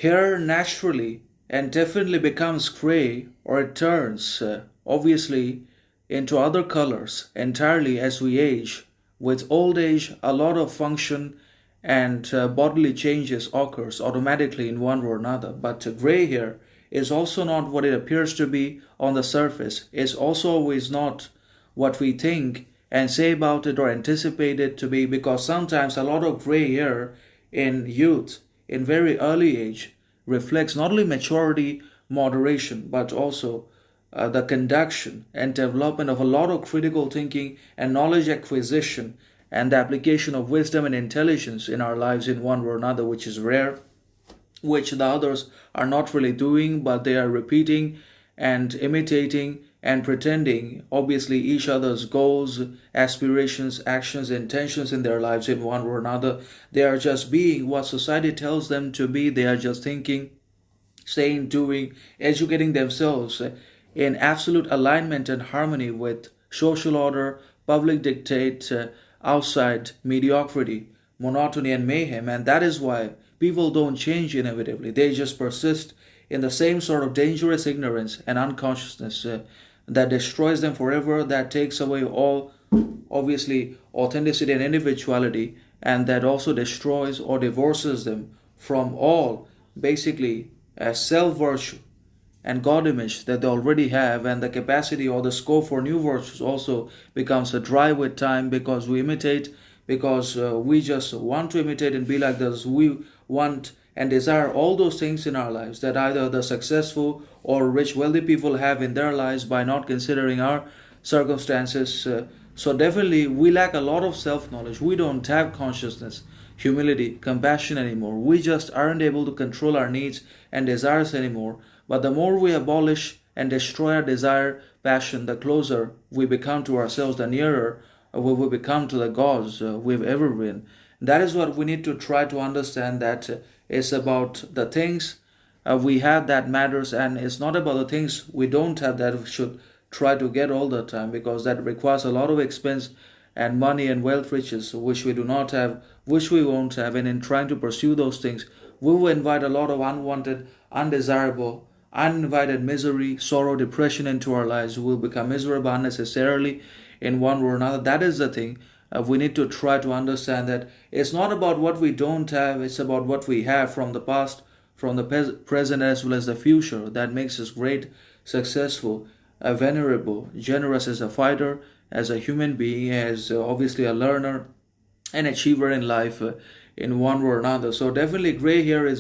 hair naturally and definitely becomes gray, or it turns obviously into other colors entirely as we age. With old age, a lot of function and bodily changes occurs automatically in one way or another. But gray hair is also not what it appears to be on the surface. It's also always not what we think and say about it or anticipate it to be, because sometimes a lot of gray hair in youth, in very early age, reflects not only maturity, moderation, but also the conduction and development of a lot of critical thinking and knowledge acquisition and the application of wisdom and intelligence in our lives in one way or another, which is rare, which the others are not really doing, but they are repeating and imitating and pretending, obviously, each other's goals, aspirations, actions, intentions in their lives in one way or another. They are just being what society tells them to be. They are just thinking, saying, doing, educating themselves in absolute alignment and harmony with social order, public dictate, outside mediocrity, monotony, and mayhem. And that is why people don't change inevitably. They just persist in the same sort of dangerous ignorance and unconsciousness that destroys them forever, that takes away all, obviously, authenticity and individuality, and that also destroys or divorces them from all, basically, self virtue and God image that they already have, and the capacity or the scope for new virtues also becomes a dry with time, because we imitate, because we just want to imitate and be like this. We want and desire all those things in our lives that either the successful or rich, wealthy people have in their lives, by not considering our circumstances. So definitely we lack a lot of self-knowledge. We don't have consciousness, humility, compassion anymore. We just aren't able to control our needs and desires anymore. But the more we abolish and destroy our desire, passion, the closer we become to ourselves, the nearer we will become to the gods we've ever been. That is what we need to try to understand, that it's about the things we have that matters, and it's not about the things we don't have that we should try to get all the time, because that requires a lot of expense and money and wealth, riches, which we do not have, which we won't have. And in trying to pursue those things, we will invite a lot of unwanted, undesirable, uninvited misery, sorrow, depression into our lives. We will become miserable unnecessarily in one way or another. That is the thing. We need to try to understand that it's not about what we don't have, it's about what we have from the past, from the present, as well as the future, that makes us great, successful, venerable, generous as a fighter, as a human being, as obviously a learner, an achiever in life in one way or another. So definitely gray hair is